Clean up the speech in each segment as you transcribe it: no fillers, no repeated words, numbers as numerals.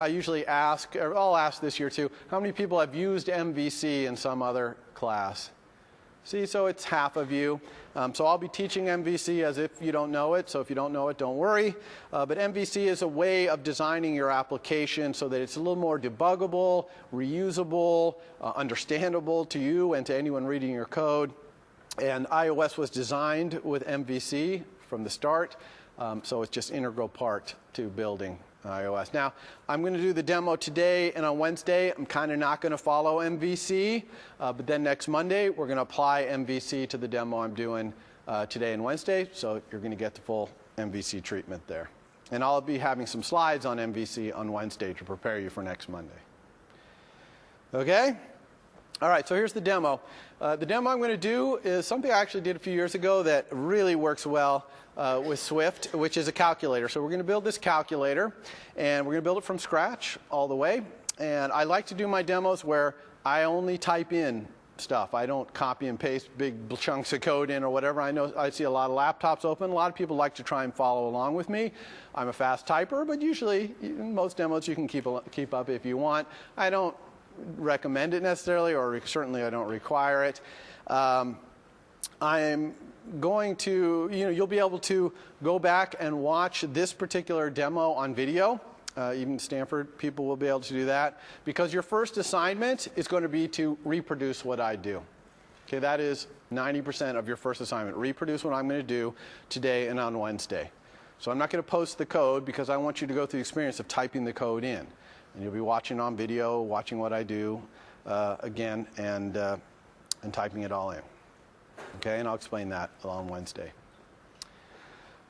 I usually ask, or I'll ask this year too, how many people have used MVC in some other class? See, so it's half of you. So I'll be teaching MVC as if you don't know it. So if you don't know it, don't worry. But MVC is a way of designing your application so that it's a little more debuggable, reusable, understandable to you and to anyone reading your code. And iOS was designed with MVC from the start. So it's just an integral part to building iOS. Now, I'm going to do the demo today and on Wednesday. I'm kind of not going to follow MVC, but then next Monday, we're going to apply MVC to the demo I'm doing today and Wednesday, so you're going to get the full MVC treatment there. And I'll be having some slides on MVC on Wednesday to prepare you for next Monday. Okay? All right, so here's the demo. The demo I'm going to do is something I actually did a few years ago that really works well with Swift, which is a calculator. So we're going to build this calculator, and we're going to build it from scratch all the way. And I like to do my demos where I only type in stuff. I don't copy and paste big chunks of code in or whatever. I know I see a lot of laptops open. A lot of people like to try and follow along with me. I'm a fast typer, but usually in most demos you can keep up if you want. I don't recommend it necessarily, or certainly I don't require it. I'm going to, you'll be able to go back and watch this particular demo on video. Even Stanford people will be able to do that, because your first assignment is going to be to reproduce what I do. Okay, that is 90% of your first assignment. Reproduce what I'm going to do today and on Wednesday. So I'm not going to post the code because I want you to go through the experience of typing the code in. And you'll be watching on video, watching what I do again, and typing it all in. Okay, and I'll explain that on Wednesday.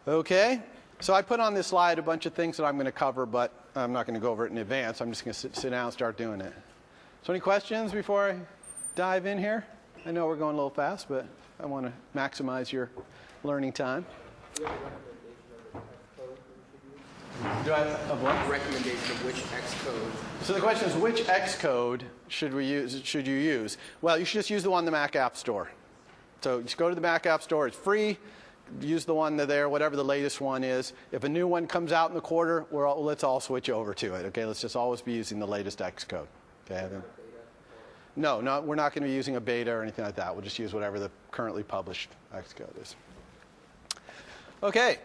Okay, so I put on this slide a bunch of things that I'm going to cover, but I'm not going to go over it in advance. I'm just going to sit down and start doing it. So any questions before I dive in here? I know we're going a little fast, but I want to maximize your learning time. Do I have what? Recommendation of which Xcode. So the question is, which Xcode should you use? Well, you should just use the one in the Mac App Store. So just go to the Mac App Store. It's free. Use the one there, whatever the latest one is. If a new one comes out in the quarter, let's all switch over to it. Okay, let's just always be using the latest Xcode. Okay. No, we're not going to be using a beta or anything like that. We'll just use whatever the currently published Xcode is. Okay.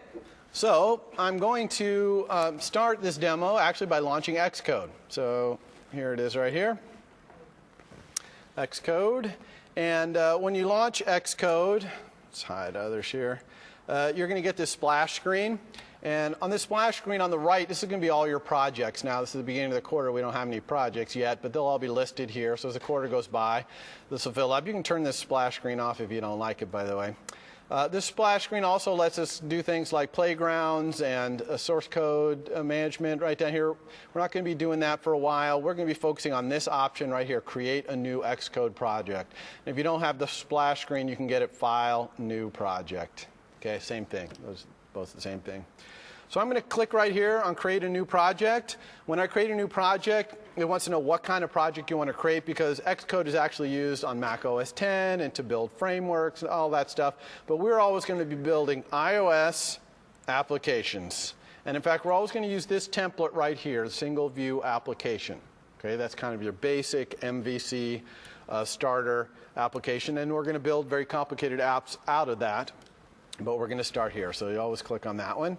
So I'm going to start this demo actually by launching Xcode. So here it is right here, Xcode. And when you launch Xcode, let's hide others here, you're going to get this splash screen. And on this splash screen on the right, this is going to be all your projects. Now, this is the beginning of the quarter. We don't have any projects yet, but they'll all be listed here. So as the quarter goes by, this will fill up. You can turn this splash screen off if you don't like it, by the way. This splash screen also lets us do things like playgrounds and source code management right down here. We're not going to be doing that for a while. We're going to be focusing on this option right here, create a new Xcode project. And if you don't have the splash screen, you can get it File, New Project. Okay, same thing. Those are both the same thing. So I'm going to click right here on Create a New Project. When I create a new project, it wants to know what kind of project you want to create, because Xcode is actually used on Mac OS X and to build frameworks and all that stuff. But we're always going to be building iOS applications. And in fact, we're always going to use this template right here, single view application. Okay, that's kind of your basic MVC starter application. And we're going to build very complicated apps out of that. But we're going to start here. So you always click on that one.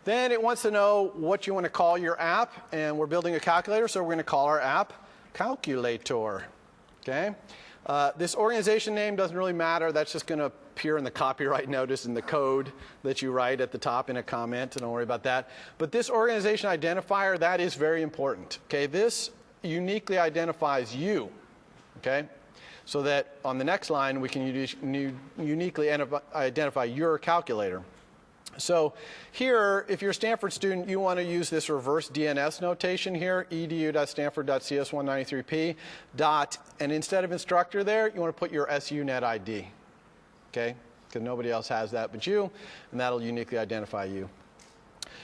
Then it wants to know what you want to call your app, and we're building a calculator, so we're going to call our app Calculator. Okay? This organization name doesn't really matter. That's just going to appear in the copyright notice in the code that you write at the top in a comment, so don't worry about that. But this organization identifier, that is very important. Okay? This uniquely identifies you. Okay? So that on the next line, we can uniquely identify your calculator. So here, if you're a Stanford student, you want to use this reverse DNS notation here, edu.stanford.cs193p, and instead of instructor there, you want to put your SUNet ID, okay? Because nobody else has that but you, and that'll uniquely identify you.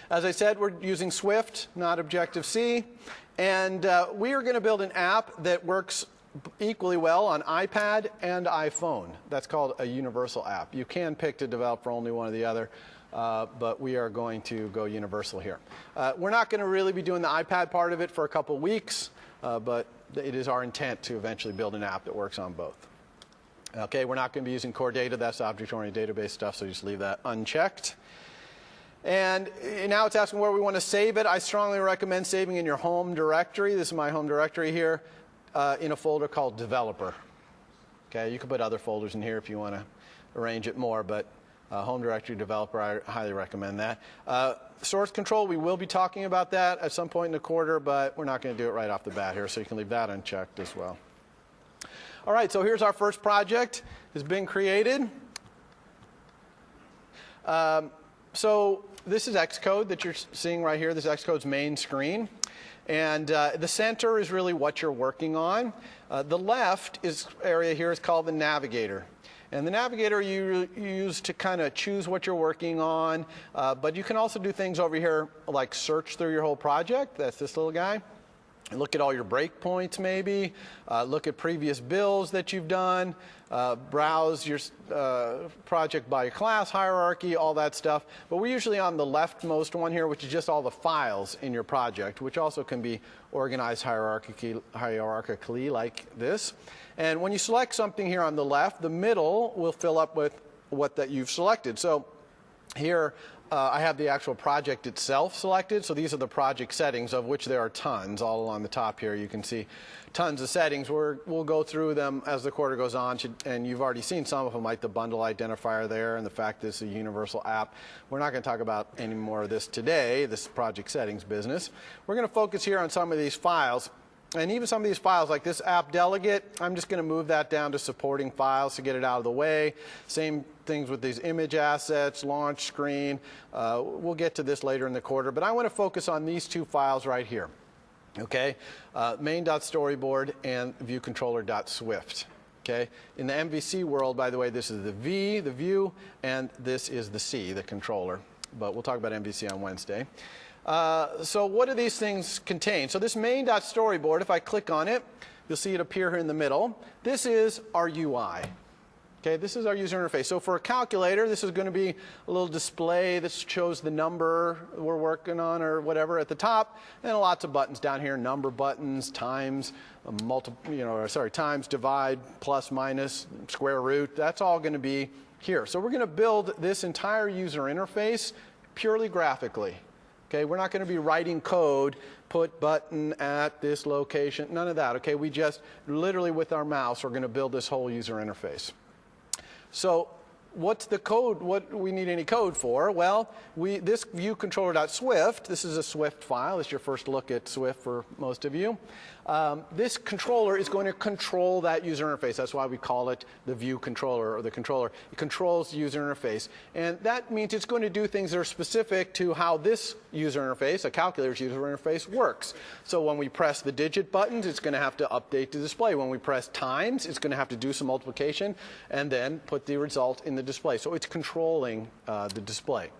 As I said, we're using Swift, not Objective-C, and we are going to build an app that works equally well on iPad and iPhone. That's called a universal app. You can pick to develop for only one or the other. but we are going to go universal here. We're not going to really be doing the iPad part of it for a couple weeks, but it is our intent to eventually build an app that works on both. Okay, we're not going to be using core data. That's object-oriented database stuff, so just leave that unchecked. And now it's asking where we want to save it. I strongly recommend saving in your home directory. This is my home directory here, in a folder called Developer. Okay, you can put other folders in here if you want to arrange it more, but home directory Developer, I highly recommend that. Source control, we will be talking about that at some point in the quarter, but we're not going to do it right off the bat here, so you can leave that unchecked as well. All right, so here's our first project. It's been created. So this is Xcode that you're seeing right here. This is Xcode's main screen. And the center is really what you're working on. The left area here is called the navigator. And the navigator you use to kind of choose what you're working on. But you can also do things over here like search through your whole project. That's this little guy. Look at all your breakpoints maybe, look at previous builds that you've done, browse your project by class hierarchy, all that stuff. But we're usually on the leftmost one here, which is just all the files in your project, which also can be organized hierarchically like this. And when you select something here on the left, the middle will fill up with what that you've selected. So here, I have the actual project itself selected. So these are the project settings, of which there are tons. All along the top here, you can see tons of settings. We'll go through them as the quarter goes on. And you've already seen some of them, like the bundle identifier there and the fact that it's a universal app. We're not going to talk about any more of this today, this project settings business. We're going to focus here on some of these files. And even some of these files, like this app delegate, I'm just going to move that down to supporting files to get it out of the way. Same things with these image assets, launch screen. We'll get to this later in the quarter. But I want to focus on these two files right here. Okay, main.storyboard and viewcontroller.swift. Okay, in the MVC world, by the way, this is the V, the view, and this is the C, the controller. But we'll talk about MVC on Wednesday. So what do these things contain? So this main.storyboard, if I click on it, you'll see it appear here in the middle. This is our UI. Okay, this is our user interface. So for a calculator, this is going to be a little display that shows the number we're working on or whatever at the top, and lots of buttons down here, number buttons, times, times, divide, plus, minus, square root. That's all going to be here. So we're going to build this entire user interface purely graphically. Okay, we're not going to be writing code, put button at this location, none of that. Okay, we just literally with our mouse are going to build this whole user interface. So what's the code? What do we need any code for? Well, this viewcontroller.swift, this is a Swift file. It's your first look at Swift for most of you. This controller is going to control that user interface. That's why we call it the view controller or the controller. It controls the user interface. And that means it's going to do things that are specific to how this user interface, a calculator's user interface, works. So when we press the digit buttons, it's going to have to update the display. When we press times, it's going to have to do some multiplication and then put the result in the display. So it's controlling the display.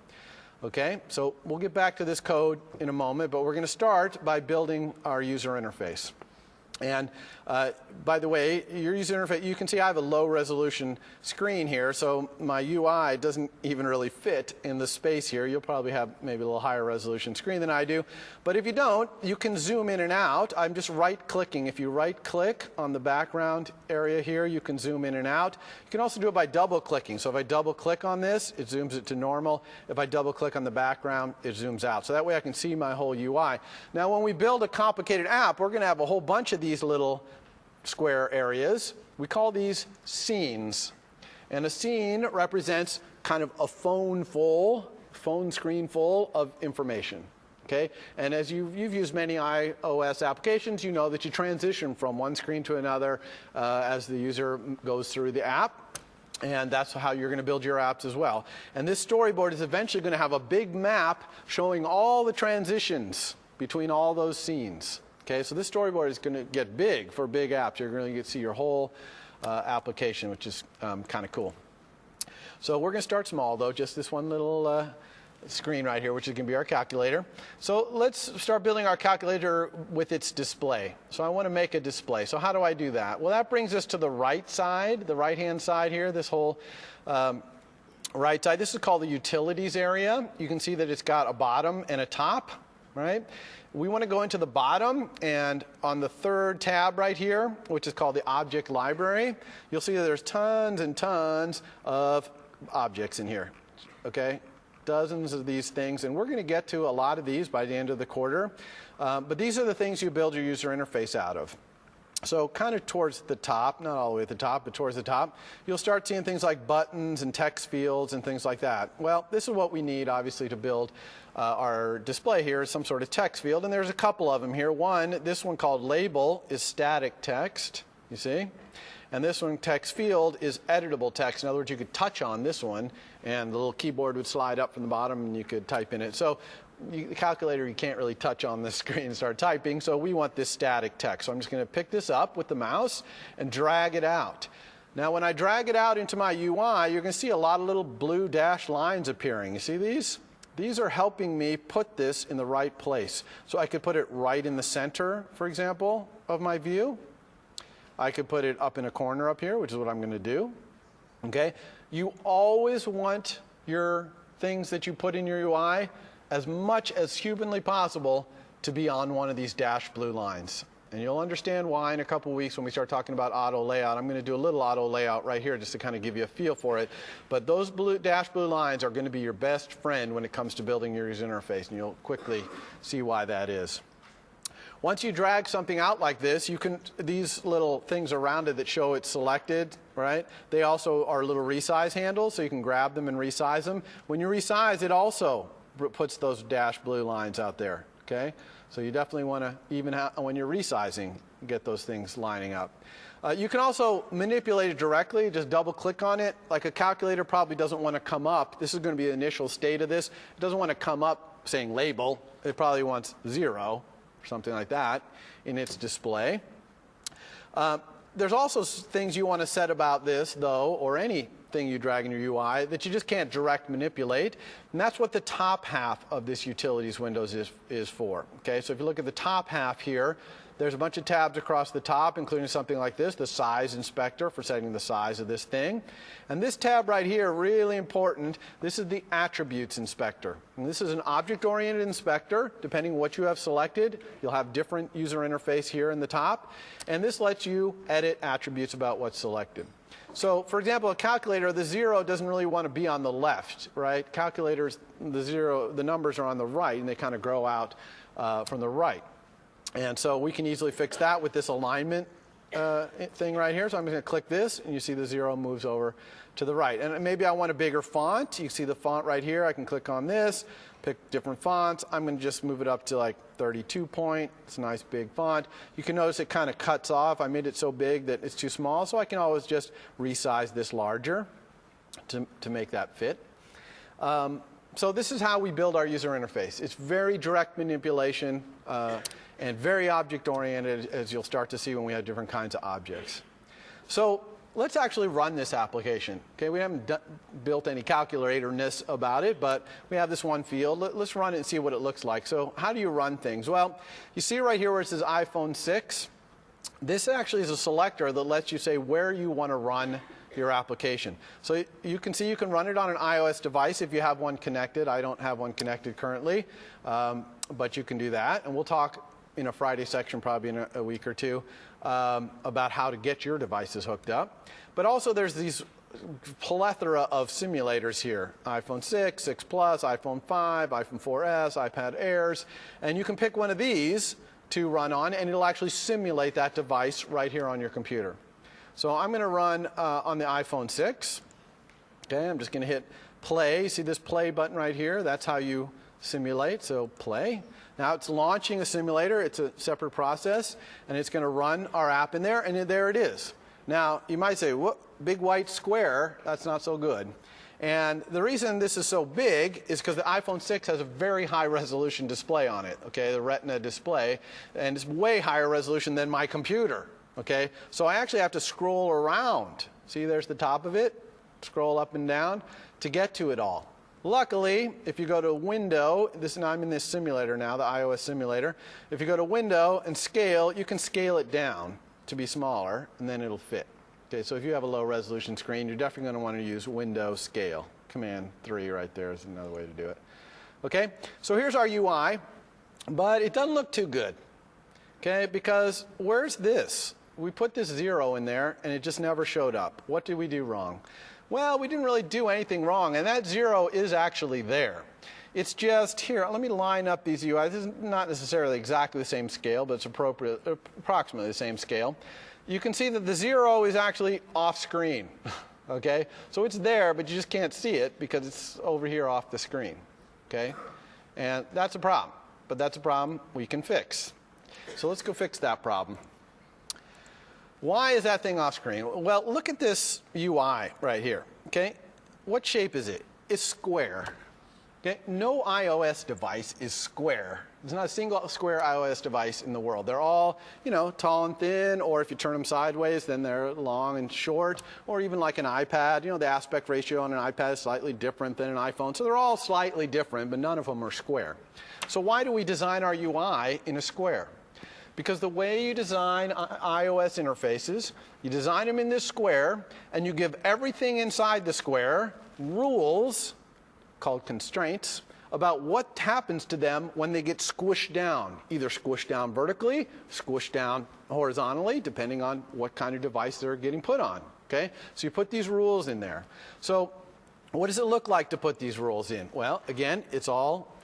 Okay, so we'll get back to this code in a moment, but we're going to start by building our user interface. And by the way, your user interface, you can see I have a low resolution screen here, so my UI doesn't even really fit in the space here. You'll probably have maybe a little higher resolution screen than I do. But if you don't, you can zoom in and out. I'm just right-clicking. If you right-click on the background area here, you can zoom in and out. You can also do it by double-clicking. So if I double-click on this, it zooms it to normal. If I double-click on the background, it zooms out. So that way I can see my whole UI. Now, when we build a complicated app, we're going to have a whole bunch of these little square areas. We call these scenes. And a scene represents kind of a phone screen full of information. Okay? And as you've used many iOS applications, you know that you transition from one screen to another as the user goes through the app. And that's how you're going to build your apps as well. And this storyboard is eventually going to have a big map showing all the transitions between all those scenes. Okay, so this storyboard is going to get big for big apps. You're going to get to see your whole application, which is kind of cool. So we're going to start small, though, just this one little screen right here, which is going to be our calculator. So let's start building our calculator with its display. So I want to make a display. So how do I do that? Well, that brings us to the right side, the right-hand side here, this whole right side, this is called the utilities area. You can see that it's got a bottom and a top, right? We want to go into the bottom, and on the third tab right here, which is called the object library, you'll see that there's tons and tons of objects in here, okay? Dozens of these things, and we're going to get to a lot of these by the end of the quarter. But these are the things you build your user interface out of. So kind of towards the top, not all the way at the top, but towards the top, you'll start seeing things like buttons and text fields and things like that. Well, this is what we need, obviously, to build our display here, is some sort of text field. And there's a couple of them here. This one called label, is static text, you see? And this one, text field, is editable text. In other words, you could touch on this one, and the little keyboard would slide up from the bottom, and you could type in it. So the calculator, you can't really touch on the screen and start typing, so we want this static text. So I'm just going to pick this up with the mouse and drag it out. Now, when I drag it out into my UI, you're going to see a lot of little blue dashed lines appearing. You see these? These are helping me put this in the right place. So I could put it right in the center, for example, of my view. I could put it up in a corner up here, which is what I'm going to do. Okay? You always want your things that you put in your UI, as much as humanly possible, to be on one of these dashed blue lines. And you'll understand why in a couple weeks when we start talking about auto layout. I'm going to do a little auto layout right here just to kind of give you a feel for it. But those dashed blue lines are going to be your best friend when it comes to building your user interface, and you'll quickly see why that is. Once you drag something out like this, these little things around it that show it's selected, right? They also are little resize handles, so you can grab them and resize them. When you resize, it also puts those dashed blue lines out there, okay? So you definitely want to, even when you're resizing, get those things lining up. You can also manipulate it directly. Just double-click on it. Like a calculator probably doesn't want to come up. This is going to be the initial state of this. It doesn't want to come up saying label. It probably wants 0 or something like that in its display. There's also things you want to set about this, though, or anything you drag in your UI, that you just can't direct manipulate. And that's what the top half of this utilities windows is for. Okay, so if you look at the top half here, there's a bunch of tabs across the top, including something like this, the size inspector for setting the size of this thing. And this tab right here, really important, this is the attributes inspector. And this is an object-oriented inspector. Depending on what you have selected, you'll have different user interface here in the top. And this lets you edit attributes about what's selected. So, for example, a calculator, the 0 doesn't really want to be on the left, right? Calculators, the numbers are on the right, and they kind of grow out from the right. And so we can easily fix that with this alignment thing right here. So I'm going to click this, and you see the 0 moves over to the right. And maybe I want a bigger font. You see the font right here. I can click on this, pick different fonts. I'm going to just move it up to like 32 point. It's a nice big font. You can notice it kind of cuts off. I made it so big that it's too small, so I can always just resize this larger to make that fit. So this is how we build our user interface. It's very direct manipulation and very object-oriented, as you'll start to see when we have different kinds of objects. So let's actually run this application. Okay, we haven't built any calculator-ness about it, but we have this one field. Let's run it and see what it looks like. So how do you run things? Well, you see right here where it says iPhone 6. This actually is a selector that lets you say where you want to run your application. So you can see you can run it on an iOS device if you have one connected. I don't have one connected currently, but you can do that. And we'll talk in a Friday section probably in a week or two about how to get your devices hooked up. But also there's these plethora of simulators here. iPhone 6, 6 Plus, iPhone 5, iPhone 4S, iPad Airs. And you can pick one of these to run on, and it'll actually simulate that device right here on your computer. So I'm going to run on the iPhone 6. Okay, I'm just going to hit play. You see this play button right here? That's how you simulate. So play. Now it's launching a simulator. It's a separate process, and it's going to run our app in there, and there it is. Now you might say, "What big white square? That's not so good." And the reason this is so big is because the iPhone 6 has a very high resolution display on it. Okay, the Retina display, and it's way higher resolution than my computer. Okay, so I actually have to scroll around. See, there's the top of it. Scroll up and down to get to it all. Luckily, if you go to Window, I'm in this simulator now, the iOS simulator. If you go to Window and Scale, you can scale it down to be smaller, and then it'll fit. Okay, so if you have a low resolution screen, you're definitely going to want to use Window Scale. Command 3 right there is another way to do it. Okay, so here's our UI, but it doesn't look too good. Okay, because where's this? We put this 0 in there, and it just never showed up. What did we do wrong? Well, we didn't really do anything wrong, and that 0 is actually there. It's just here. Let me line up these UIs. This is not necessarily exactly the same scale, but it's approximately the same scale. You can see that the 0 is actually off screen. Okay, so it's there, but you just can't see it because it's over here off the screen. Okay, and that's a problem, but that's a problem we can fix. So let's go fix that problem. Why is that thing off screen? Well, look at this UI right here. Okay, what shape is it? It's square. Okay, no iOS device is square. There's not a single square iOS device in the world. They're all, tall and thin, or if you turn them sideways, then they're long and short, or even like an iPad. The aspect ratio on an iPad is slightly different than an iPhone. So they're all slightly different, but none of them are square. So why do we design our UI in a square? Because the way you design iOS interfaces, you design them in this square, and you give everything inside the square rules called constraints about what happens to them when they get squished down, either squished down vertically, squished down horizontally, depending on what kind of device they're getting put on. Okay? So you put these rules in there. So what does it look like to put these rules in? Well, again, it's all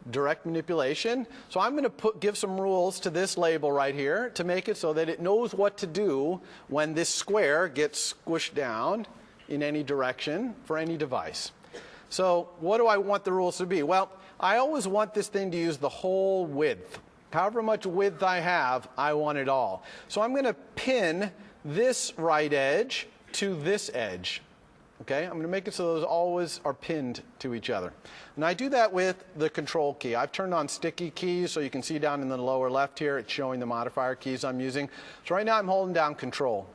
direct manipulation. So I'm going to give some rules to this label right here to make it so that it knows what to do when this square gets squished down in any direction for any device. So what do I want the rules to be? Well, I always want this thing to use the whole width. However much width I have, I want it all. So I'm going to pin this right edge to this edge. Okay, I'm going to make it so those always are pinned to each other. And I do that with the control key. I've turned on sticky keys, so you can see down in the lower left here, it's showing the modifier keys I'm using. So right now I'm holding down control.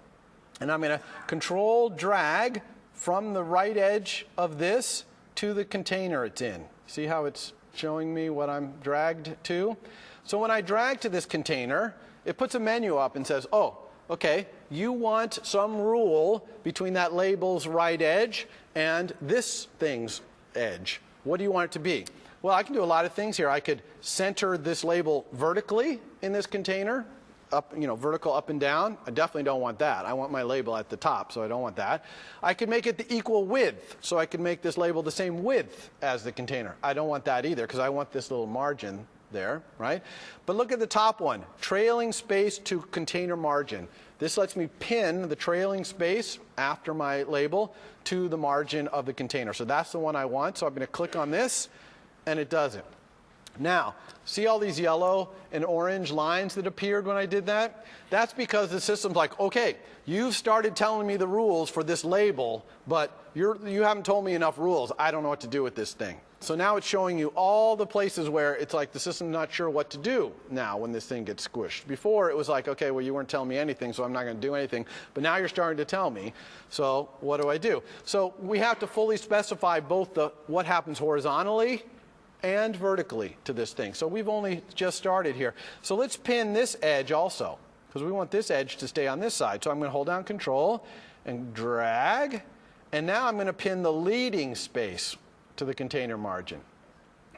And I'm going to control drag from the right edge of this to the container it's in. See how it's showing me what I'm dragged to? So when I drag to this container, it puts a menu up and says, oh, okay, you want some rule between that label's right edge and this thing's edge. What do you want it to be? Well, I can do a lot of things here. I could center this label vertically in this container, up, vertical up and down. I definitely don't want that. I want my label at the top, so I don't want that. I could make it the equal width, so I could make this label the same width as the container. I don't want that either, because I want this little margin there, right? But look at the top one, trailing space to container margin. This lets me pin the trailing space after my label to the margin of the container. So that's the one I want. So I'm going to click on this, and it does it. Now, see all these yellow and orange lines that appeared when I did that? That's because the system's like, okay, you've started telling me the rules for this label, but you haven't told me enough rules. I don't know what to do with this thing. So now it's showing you all the places where it's like the system's not sure what to do now when this thing gets squished. Before it was like, okay, well, you weren't telling me anything, so I'm not going to do anything. But now you're starting to tell me. So what do I do? So we have to fully specify both what happens horizontally and vertically to this thing. So we've only just started here. So let's pin this edge also, because we want this edge to stay on this side. So I'm going to hold down Control and drag. And now I'm going to pin the leading space to the container margin.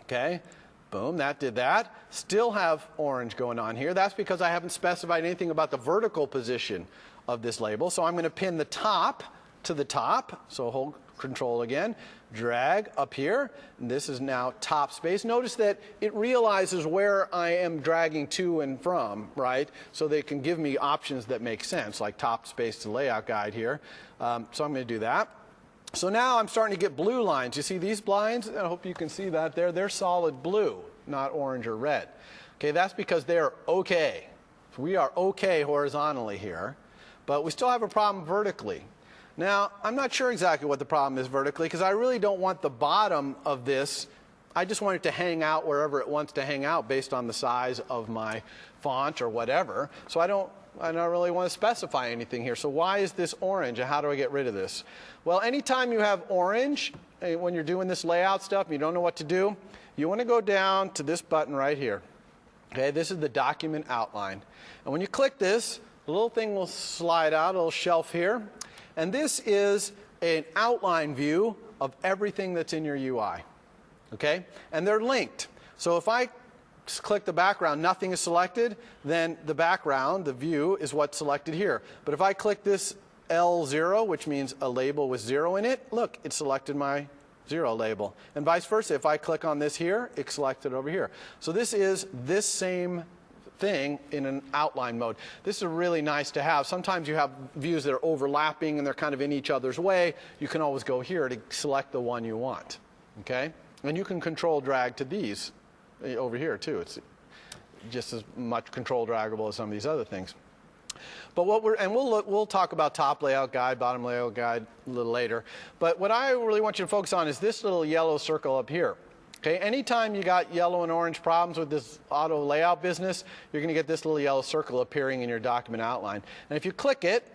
Okay, boom, that did that. Still have orange going on here. That's because I haven't specified anything about the vertical position of this label. So I'm going to pin the top to the top. So hold Control again, drag up here. And this is now top space. Notice that it realizes where I am dragging to and from, right? So they can give me options that make sense, like top space to layout guide here. So I'm going to do that. So now I'm starting to get blue lines. You see these lines? I hope you can see that there. They're solid blue, not orange or red. Okay, that's because they're okay. So we are okay horizontally here, but we still have a problem vertically. Now, I'm not sure exactly what the problem is vertically, because I really don't want the bottom of this. I just want it to hang out wherever it wants to hang out based on the size of my font or whatever. So I don't really want to specify anything here. So why is this orange, and how do I get rid of this? Well, anytime you have orange, when you're doing this layout stuff and you don't know what to do, you want to go down to this button right here. Okay, this is the document outline. And when you click this, the little thing will slide out, a little shelf here. And this is an outline view of everything that's in your UI. Okay? And they're linked. So if I click the background, nothing is selected, then the background, the view, is what's selected here. But if I click this L0, which means a label with 0 in it, look, it selected my 0 label. And vice versa, if I click on this here, it's selected over here. So this is this same thing in an outline mode. This is really nice to have. Sometimes you have views that are overlapping and they're kind of in each other's way. You can always go here to select the one you want. Okay? And you can control drag to these over here too. It's just as much control draggable as some of these other things. But we'll talk about top layout guide, bottom layout guide a little later. But what I really want you to focus on is this little yellow circle up here. Okay, anytime you got yellow and orange problems with this auto layout business, you're going to get this little yellow circle appearing in your document outline. And if you click it,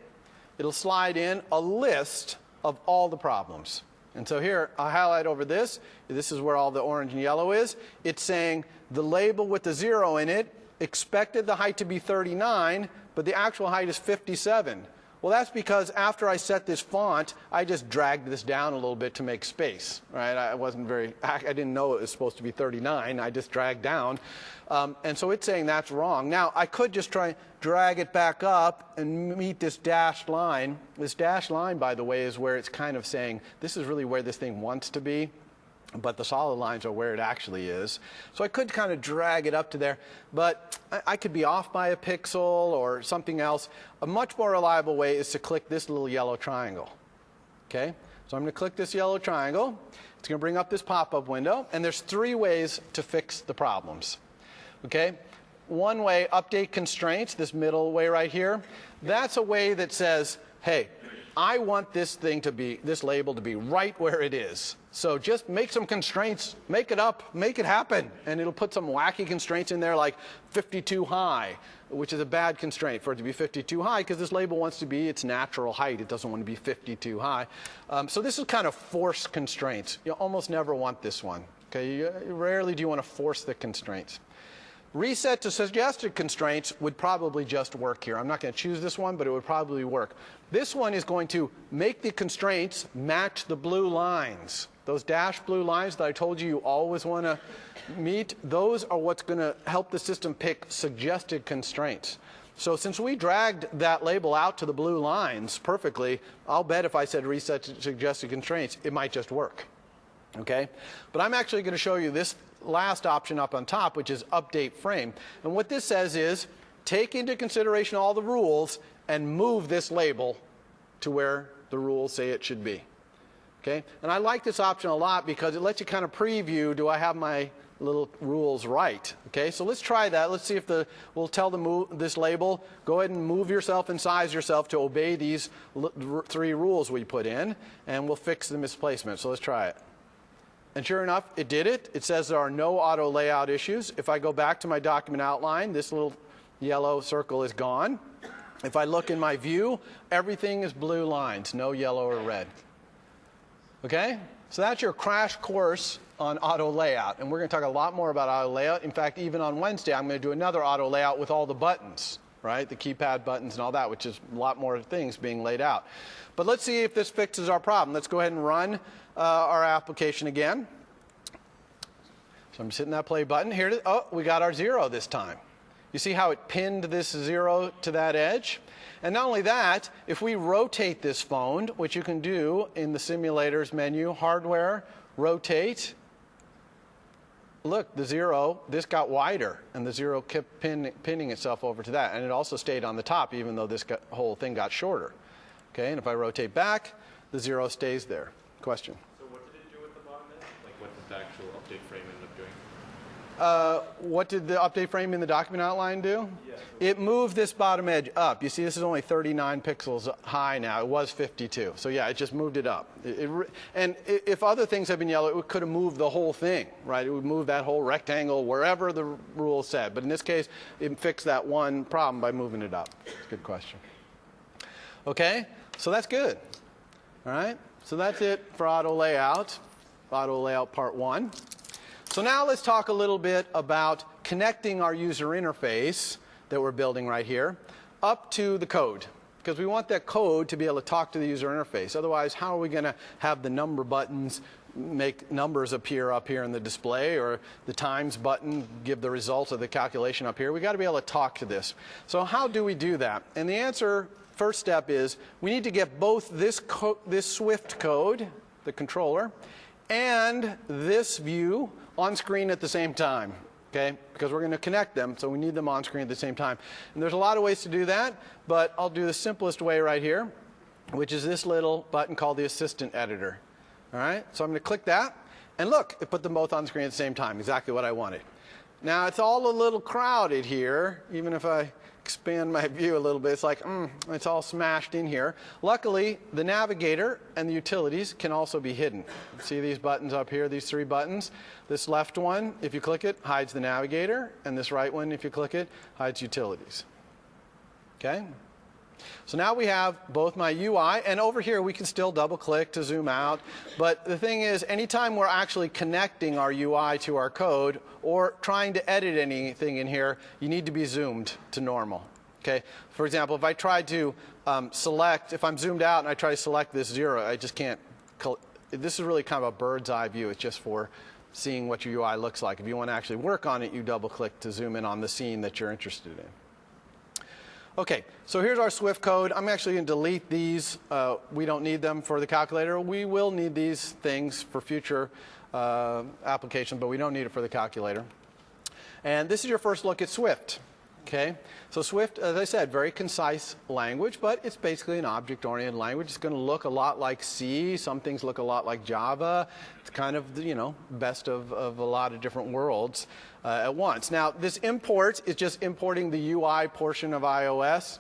it'll slide in a list of all the problems. And so here, I'll highlight over this. This is where all the orange and yellow is. It's saying the label with the 0 in it expected the height to be 39, but the actual height is 57. Well, that's because after I set this font, I just dragged this down a little bit to make space. Right? I didn't know it was supposed to be 39. I just dragged down. And so it's saying that's wrong. Now, I could just try drag it back up and meet this dashed line. This dashed line, by the way, is where it's kind of saying this is really where this thing wants to be, but the solid lines are where it actually is. So I could kind of drag it up to there, but I could be off by a pixel or something else. A much more reliable way is to click this little yellow triangle. Okay? So I'm going to click this yellow triangle. It's going to bring up this pop-up window, and there's 3 ways to fix the problems. Okay? One way, update constraints, this middle way right here. That's a way that says, hey, I want this label to be right where it is. So just make some constraints, make it up, make it happen. And it'll put some wacky constraints in there like 52 high, which is a bad constraint for it to be 52 high because this label wants to be its natural height. It doesn't want to be 52 high. So this is kind of forced constraints. You almost never want this one. Okay? Rarely do you want to force the constraints. Reset to suggested constraints would probably just work here. I'm not going to choose this one, but it would probably work. This one is going to make the constraints match the blue lines. Those dashed blue lines that I told you always want to meet, those are what's going to help the system pick suggested constraints. So since we dragged that label out to the blue lines perfectly, I'll bet if I said reset to suggested constraints, it might just work. Okay? But I'm actually going to show you this last option up on top, which is update frame. And what this says is take into consideration all the rules and move this label to where the rules say it should be. Okay? And I like this option a lot because it lets you kind of preview, do I have my little rules right? Okay? So let's try that. Let's see if we'll tell this label, go ahead and move yourself and size yourself to obey these 3 rules we put in, and we'll fix the misplacement. So let's try it. And sure enough, it did it. It says there are no auto layout issues. If I go back to my document outline, this little yellow circle is gone. If I look in my view, everything is blue lines, no yellow or red. Okay? So that's your crash course on auto layout. And we're going to talk a lot more about auto layout. In fact, even on Wednesday, I'm going to do another auto layout with all the buttons, right? The keypad buttons and all that, which is a lot more things being laid out. But let's see if this fixes our problem. Let's go ahead and run our application again. So I'm just hitting that play button. Here, we got our 0 this time. You see how it pinned this 0 to that edge? And not only that, if we rotate this phone, which you can do in the simulators menu, hardware, rotate, look, the 0, this got wider, and the 0 kept pinning itself over to that. And it also stayed on the top, even though this whole thing got shorter. Okay, and if I rotate back, the 0 stays there. Question? So what did it do at the bottom then? Like what did the actual update frame end up doing? What did the update frame in the document outline do? Yeah. It moved this bottom edge up. You see, this is only 39 pixels high now. It was 52. So yeah, it just moved it up. And if other things had been yellow, it could have moved the whole thing, right? It would move that whole rectangle wherever the rule said. But in this case, it fixed that one problem by moving it up. That's a good question. Okay, so that's good. All right, so that's it for auto layout part 1. So now let's talk a little bit about connecting our user interface that we're building right here up to the code. because we want that code to be able to talk to the user interface. Otherwise, how are we going to have the number buttons make numbers appear up here in the display, or the times button give the results of the calculation up here? We've got to be able to talk to this. So how do we do that? And the answer, first step, is we need to get both this Swift code, the controller, and this view on screen at the same time. Okay? Because we're going to connect them, so we need them on screen at the same time. And there's a lot of ways to do that, but I'll do the simplest way right here, which is this little button called the Assistant Editor. All right? So I'm going to click that, and look, it put them both on screen at the same time, exactly what I wanted. Now, it's all a little crowded here, even if I expand my view a little bit. It's like, it's all smashed in here. Luckily, the navigator and the utilities can also be hidden. See these buttons up here, these three buttons? This left one, if you click it, hides the navigator, and this right one, if you click it, hides utilities. Okay? So now we have both my UI, and over here we can still double click to zoom out. But the thing is, anytime we're actually connecting our UI to our code or trying to edit anything in here, you need to be zoomed to normal. Okay? For example, if I tried to select, if I'm zoomed out and I try to select this 0, I just can't. This is really kind of a bird's eye view. It's just for seeing what your UI looks like. If you want to actually work on it, you double click to zoom in on the scene that you're interested in. Okay, so here's our Swift code. I'm actually going to delete these. We don't need them for the calculator. We will need these things for future applications, but we don't need it for the calculator. And this is your first look at Swift. Okay, so Swift, as I said, very concise language, but it's basically an object-oriented language. It's going to look a lot like C. Some things look a lot like Java. It's kind of, best of a lot of different worlds at once. Now, this import is just importing the UI portion of iOS.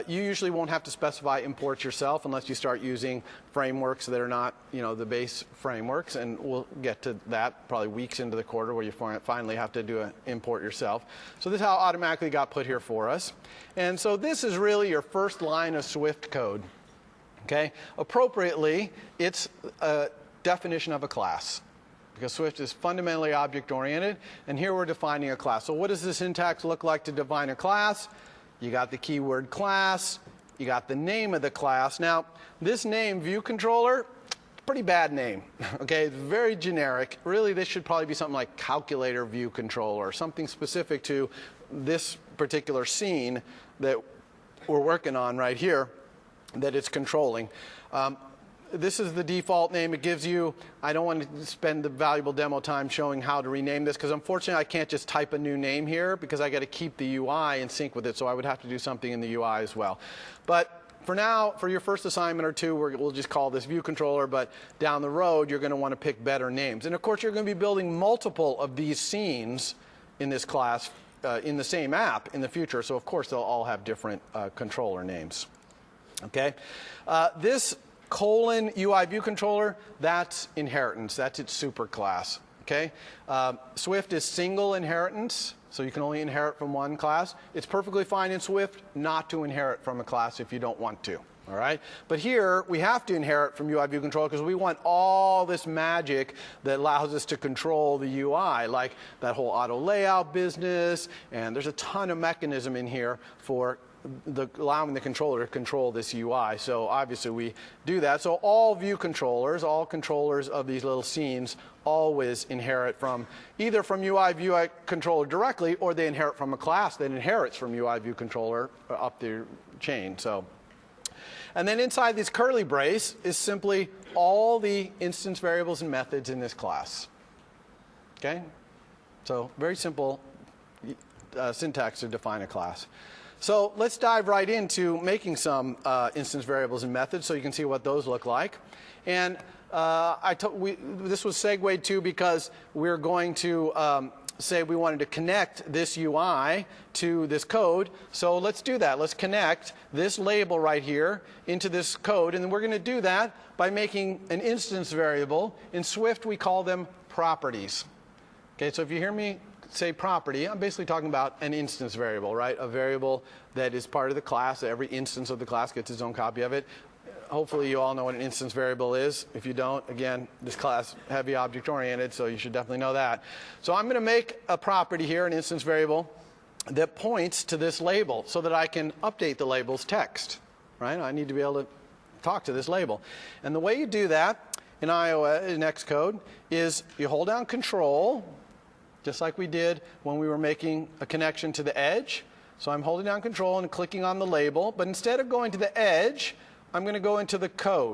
You usually won't have to specify imports yourself unless you start using frameworks that are not, the base frameworks, and we'll get to that probably weeks into the quarter where you finally have to do an import yourself. So this is how it automatically got put here for us. And so this is really your first line of Swift code. Okay? Appropriately, it's a definition of a class, because Swift is fundamentally object-oriented, and here we're defining a class. So what does the syntax look like to define a class? You got the keyword class, you got the name of the class. Now, this name, view controller, pretty bad name. Okay, it's very generic. Really, this should probably be something like calculator view controller, something specific to this particular scene that we're working on right here that it's controlling. This is the default name it gives you. I don't want to spend the valuable demo time showing how to rename this, because unfortunately I can't just type a new name here, because I got to keep the UI in sync with it, so I would have to do something in the UI as well. But for now, for your first assignment or two, we'll just call this view controller, but down the road you're going to want to pick better names. And of course you're going to be building multiple of these scenes in this class in the same app in the future, so of course they'll all have different controller names. Okay? This colon UI view controller, that's inheritance. That's its superclass. Okay? Swift is single inheritance, so you can only inherit from one class. It's perfectly fine in Swift not to inherit from a class if you don't want to. All right? But here, we have to inherit from UI view controller because we want all this magic that allows us to control the UI, like that whole auto layout business, and there's a ton of mechanism in here for allowing the controller to control this UI. So obviously we do that. So all view controllers, all controllers of these little scenes always inherit from either from UI view controller directly, or they inherit from a class that inherits from UI view controller up the chain. So, and then inside this curly brace is simply all the instance variables and methods in this class. Okay? So very simple syntax to define a class. So let's dive right into making some instance variables and methods so you can see what those look like. And this was segued to because we're going to say we wanted to connect this UI to this code. So let's do that. Let's connect this label right here into this code. And we're going to do that by making an instance variable. In Swift, we call them properties. Okay, so if you hear me say property, I'm basically talking about an instance variable, right? A variable that is part of the class. Every instance of the class gets its own copy of it. Hopefully you all know what an instance variable is. If you don't, again, this class heavy object oriented, so you should definitely know that. So I'm going to make a property here, an instance variable, that points to this label so that I can update the label's text. right? I need to be able to talk to this label. And the way you do that in iOS, in Xcode, is you hold down Control, just like we did when we were making a connection to the edge. So I'm holding down Control and clicking on the label, but instead of going to the edge, I'm going to go into the code.